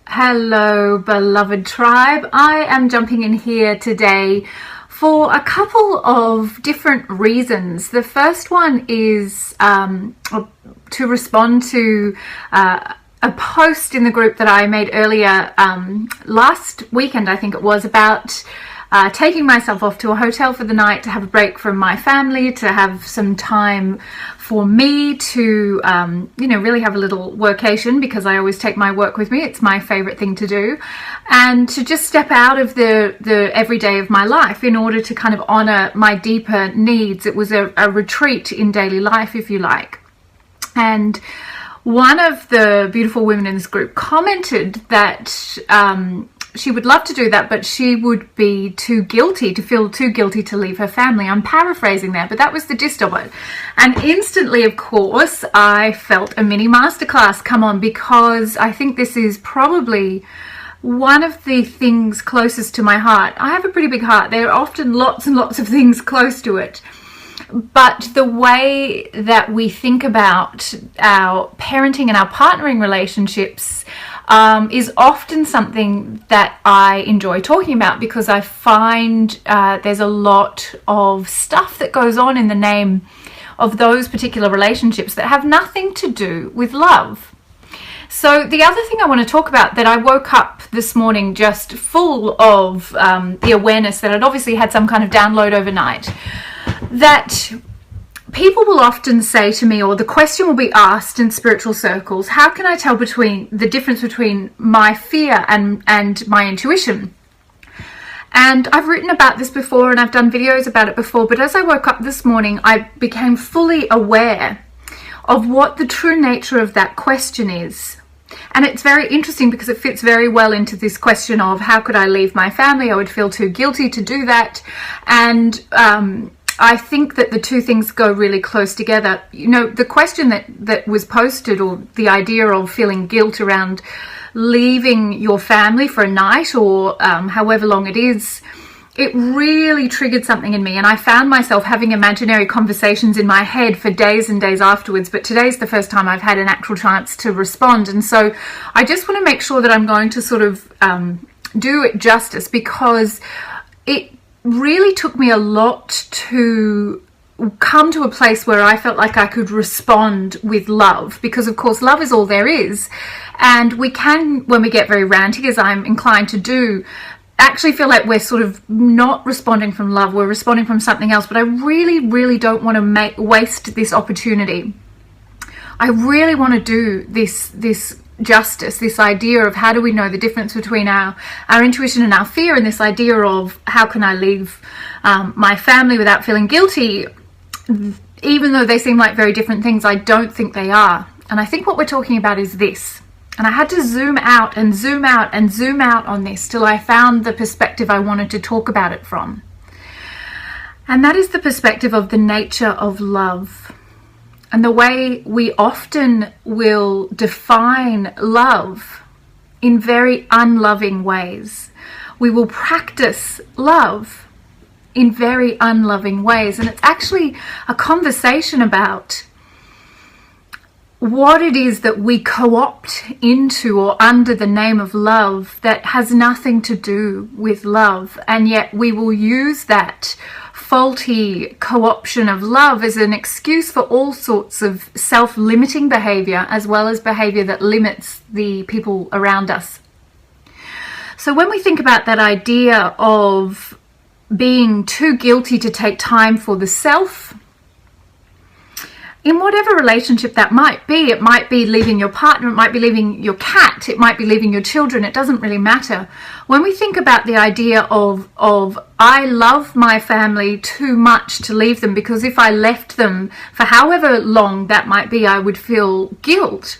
Hello, beloved tribe. I am jumping in here today for a couple of different reasons. The first one is to respond to a post in the group that I made earlier last weekend, I think it was, about taking myself off to a hotel for the night to have a break from my family, to have some time for me to, really have a little workation, because I always take my work with me. It's my favorite thing to do. And to just step out of the everyday of my life in order to kind of honor my deeper needs. It was a retreat in daily life, if you like. And one of the beautiful women in this group commented that she would love to do that, but she would be too guilty, to feel too guilty to leave her family. I'm paraphrasing there, but that was the gist of it. And instantly, of course, I felt a mini masterclass come on, because I think this is probably one of the things closest to my heart. I have a pretty big heart. There are often lots and lots of things close to it. But the way that we think about our parenting and our partnering relationships is often something that I enjoy talking about, because I find there's a lot of stuff that goes on in the name of those particular relationships that have nothing to do with love. So the other thing I want to talk about, that I woke up this morning just full of the awareness that I'd obviously had some kind of download overnight, that people will often say to me, or the question will be asked in spiritual circles, how can I tell the difference between my fear and my intuition? And I've written about this before, and I've done videos about it before, but as I woke up this morning, I became fully aware of what the true nature of that question is. And it's very interesting, because it fits very well into this question of how could I leave my family? I would feel too guilty to do that. And I think that the two things go really close together. You know, the question that was posted, or the idea of feeling guilt around leaving your family for a night, or however long it is, it really triggered something in me. And I found myself having imaginary conversations in my head for days and days afterwards. But today's the first time I've had an actual chance to respond. And so I just want to make sure that I'm going to sort of do it justice, because it really took me a lot to come to a place where I felt like I could respond with love, because of course love is all there is. And we can, when we get very ranty, as I'm inclined to do, actually feel like we're sort of not responding from love, we're responding from something else. But I really don't want to waste this opportunity. I really want to do this justice, this idea of how do we know the difference between our intuition and our fear, and this idea of how can I leave my family without feeling guilty. Even though they seem like very different things, I don't think they are. And I think what we're talking about is this. And I had to zoom out and zoom out and zoom out on this till I found the perspective I wanted to talk about it from. And that is the perspective of the nature of love. And the way we often will define love in very unloving ways. We will practice love in very unloving ways. And it's actually a conversation about what it is that we co-opt into or under the name of love that has nothing to do with love. And yet we will use that faulty co-option of love as an excuse for all sorts of self-limiting behavior, as well as behavior that limits the people around us. So when we think about that idea of being too guilty to take time for the self, in whatever relationship that might be, it might be leaving your partner, it might be leaving your cat, it might be leaving your children, it doesn't really matter. When we think about the idea of I love my family too much to leave them, because if I left them for however long that might be, I would feel guilt.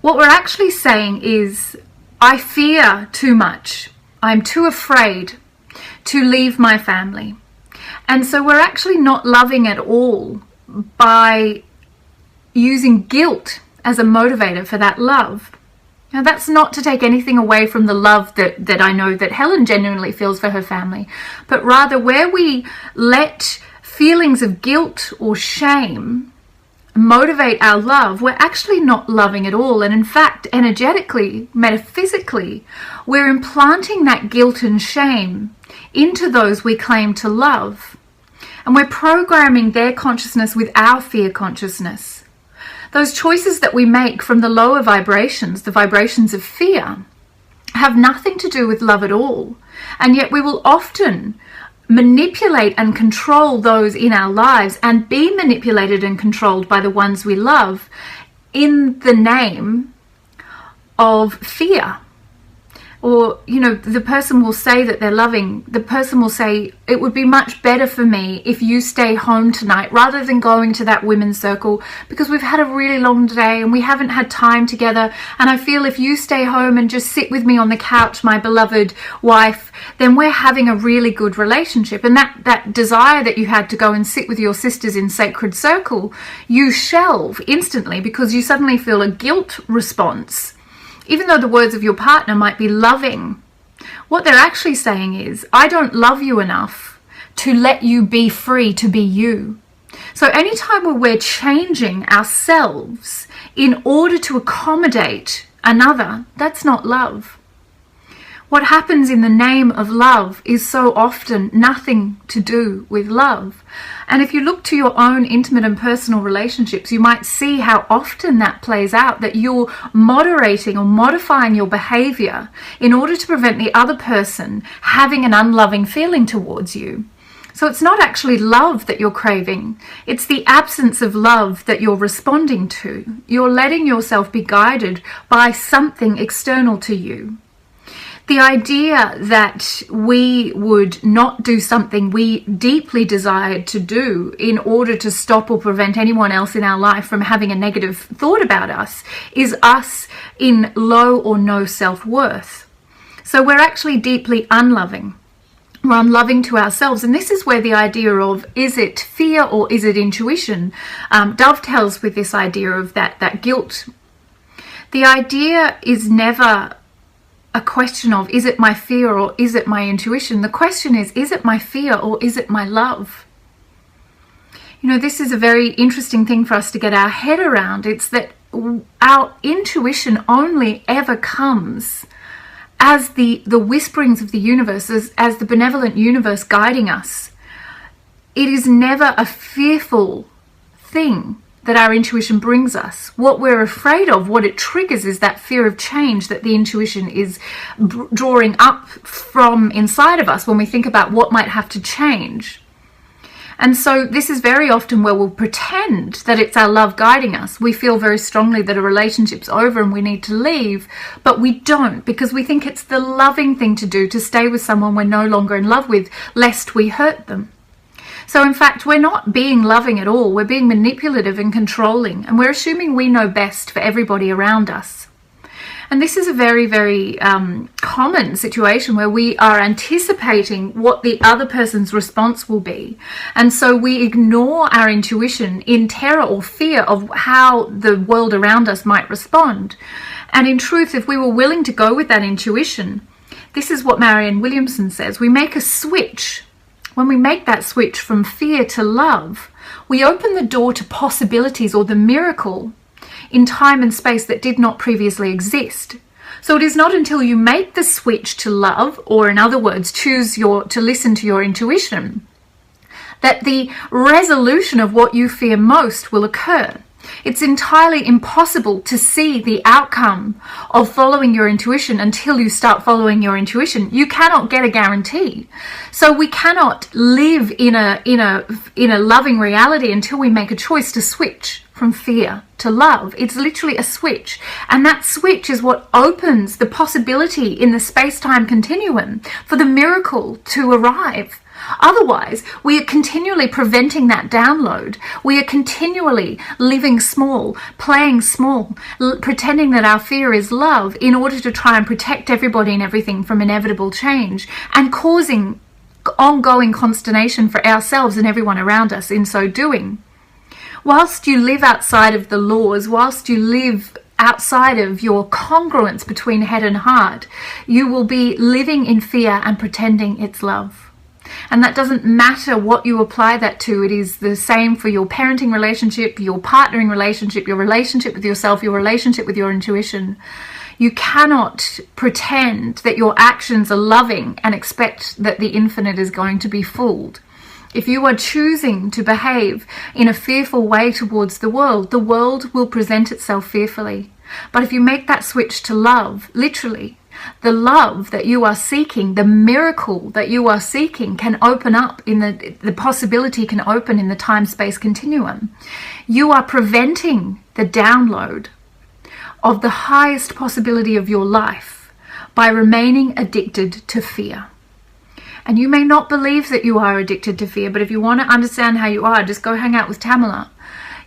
What we're actually saying is, I fear too much. I'm too afraid to leave my family. And so we're actually not loving at all by using guilt as a motivator for that love. Now, that's not to take anything away from the love that I know that Helen genuinely feels for her family, but rather where we let feelings of guilt or shame motivate our love, we're actually not loving at all. And in fact, energetically, metaphysically, we're implanting that guilt and shame into those we claim to love. And we're programming their consciousness with our fear consciousness. Those choices that we make from the lower vibrations, the vibrations of fear, have nothing to do with love at all. And yet we will often manipulate and control those in our lives and be manipulated and controlled by the ones we love in the name of fear. Or, the person will say that they're loving. The person will say, it would be much better for me if you stay home tonight rather than going to that women's circle because we've had a really long day and we haven't had time together. And I feel if you stay home and just sit with me on the couch, my beloved wife, then we're having a really good relationship. And that desire that you had to go and sit with your sisters in sacred circle, you shelve instantly because you suddenly feel a guilt response. Even though the words of your partner might be loving, what they're actually saying is, I don't love you enough to let you be free to be you. So anytime where we're changing ourselves in order to accommodate another, that's not love. What happens in the name of love is so often nothing to do with love. And if you look to your own intimate and personal relationships, you might see how often that plays out, that you're moderating or modifying your behavior in order to prevent the other person having an unloving feeling towards you. So it's not actually love that you're craving. It's the absence of love that you're responding to. You're letting yourself be guided by something external to you. The idea that we would not do something we deeply desired to do in order to stop or prevent anyone else in our life from having a negative thought about us is us in low or no self-worth. So we're actually deeply unloving. We're unloving to ourselves. And this is where the idea of is it fear or is it intuition dovetails with this idea of that guilt. The idea is never a question of, is it my fear or is it my intuition? The question is it my fear or is it my love? This is a very interesting thing for us to get our head around. It's that our intuition only ever comes as the whisperings of the universe, as the benevolent universe guiding us. It is never a fearful thing that our intuition brings us. What we're afraid of, what it triggers, is that fear of change that the intuition is drawing up from inside of us when we think about what might have to change. And so this is very often where we'll pretend that it's our love guiding us. We feel very strongly that a relationship's over and we need to leave, but we don't, because we think it's the loving thing to do to stay with someone we're no longer in love with, lest we hurt them. So in fact, we're not being loving at all. We're being manipulative and controlling, and we're assuming we know best for everybody around us. And this is a very, very common situation where we are anticipating what the other person's response will be. And so we ignore our intuition in terror or fear of how the world around us might respond. And in truth, if we were willing to go with that intuition, this is what Marianne Williamson says, we make a switch. When we make that switch from fear to love, we open the door to possibilities or the miracle in time and space that did not previously exist. So it is not until you make the switch to love, or in other words, choose to listen to your intuition, that the resolution of what you fear most will occur. It's entirely impossible to see the outcome of following your intuition until you start following your intuition. You cannot get a guarantee. So we cannot live in a loving reality until we make a choice to switch from fear to love. It's literally a switch. And that switch is what opens the possibility in the space-time continuum for the miracle to arrive. Otherwise, we are continually preventing that download. We are continually living small, playing small, pretending that our fear is love in order to try and protect everybody and everything from inevitable change, and causing ongoing consternation for ourselves and everyone around us in so doing. Whilst you live outside of the laws, whilst you live outside of your congruence between head and heart, you will be living in fear and pretending it's love. And that doesn't matter what you apply that to. It is the same for your parenting relationship, your partnering relationship, your relationship with yourself, your relationship with your intuition. You cannot pretend that your actions are loving and expect that the infinite is going to be fooled. If you are choosing to behave in a fearful way towards the world will present itself fearfully. But if you make that switch to love, literally, the love that you are seeking, the miracle that you are seeking can open up in the possibility can open in the time-space continuum. You are preventing the download of the highest possibility of your life by remaining addicted to fear. And you may not believe that you are addicted to fear, but if you want to understand how you are, just go hang out with Tamala.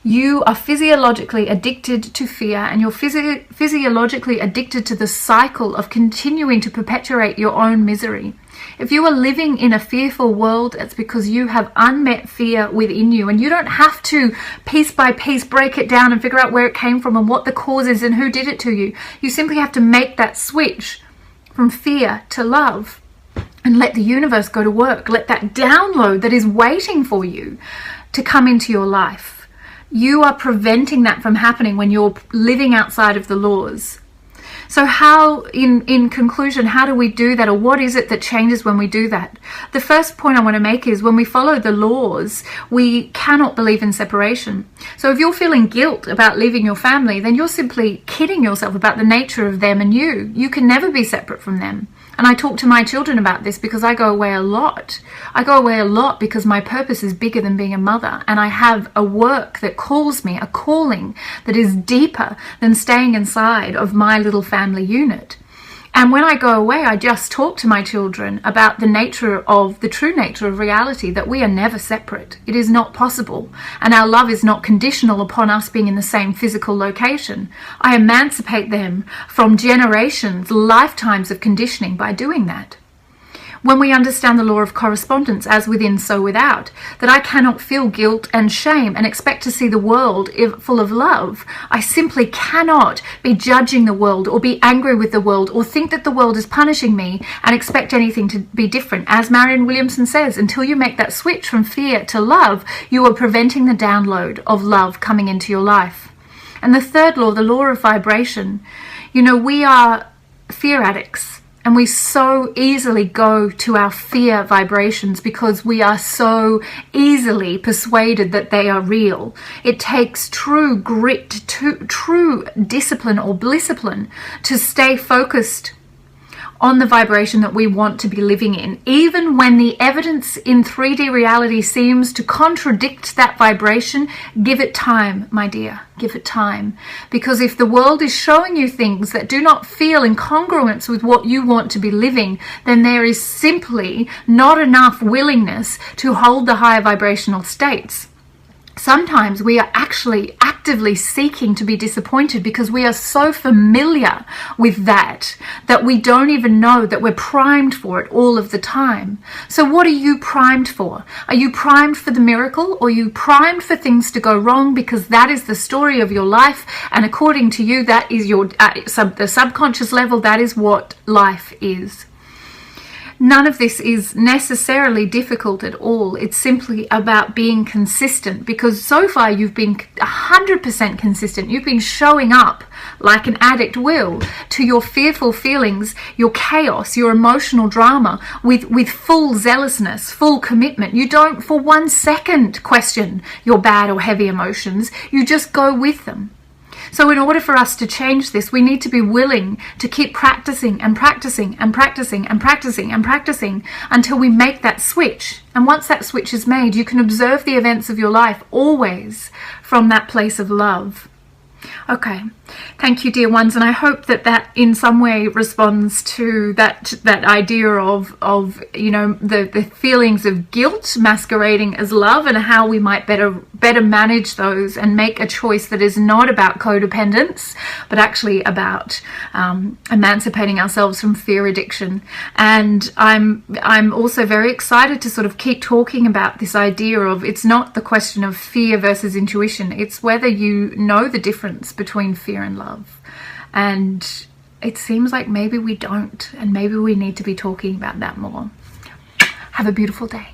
You are physiologically addicted to fear, and you're physiologically addicted to the cycle of continuing to perpetuate your own misery. If you are living in a fearful world, it's because you have unmet fear within you, and you don't have to piece by piece break it down and figure out where it came from and what the cause is and who did it to you. You simply have to make that switch from fear to love and let the universe go to work. Let that download that is waiting for you to come into your life. You are preventing that from happening when you're living outside of the laws. So how, in conclusion, how do we do that, or what is it that changes when we do that? The first point I want to make is when we follow the laws, we cannot believe in separation. So if you're feeling guilt about leaving your family, then you're simply kidding yourself about the nature of them and you. You can never be separate from them. And I talk to my children about this because I go away a lot. I go away a lot because my purpose is bigger than being a mother. And I have a work that calls me, a calling that is deeper than staying inside of my little family unit. And when I go away, I just talk to my children about the true nature of reality, that we are never separate. It is not possible. And our love is not conditional upon us being in the same physical location. I emancipate them from generations, lifetimes of conditioning by doing that. When we understand the law of correspondence, as within, so without, that I cannot feel guilt and shame and expect to see the world full of love, I simply cannot be judging the world or be angry with the world or think that the world is punishing me and expect anything to be different. As Marianne Williamson says, until you make that switch from fear to love, you are preventing the download of love coming into your life. And the third law, the law of vibration, we are fear addicts. And we so easily go to our fear vibrations because we are so easily persuaded that they are real. It takes true grit, true discipline or blisscipline to stay focused on the vibration that we want to be living in, even when the evidence in 3D reality seems to contradict that vibration. Give it time, my dear, give it time. Because if the world is showing you things that do not feel in congruence with what you want to be living, then there is simply not enough willingness to hold the higher vibrational states. Sometimes we are actually actively seeking to be disappointed because we are so familiar with that we don't even know that we're primed for it all of the time. So what are you primed for? Are you primed for the miracle, or are you primed for things to go wrong because that is the story of your life, and according to you that is your the subconscious level, that is what life is? None of this is necessarily difficult at all. It's simply about being consistent, because so far you've been 100% consistent. You've been showing up like an addict will to your fearful feelings, your chaos, your emotional drama with full zealousness, full commitment. You don't for 1 second question your bad or heavy emotions. You just go with them. So in order for us to change this, we need to be willing to keep practicing and practicing and practicing and practicing and practicing until we make that switch. And once that switch is made, you can observe the events of your life always from that place of love. Okay, thank you, dear ones, and I hope that in some way responds to that idea of the feelings of guilt masquerading as love, and how we might better manage those and make a choice that is not about codependence, but actually about emancipating ourselves from fear addiction. And I'm also very excited to sort of keep talking about this idea of, it's not the question of fear versus intuition, it's whether you know the difference between fear and love. And it seems like maybe we don't, and maybe we need to be talking about that more. Have a beautiful day.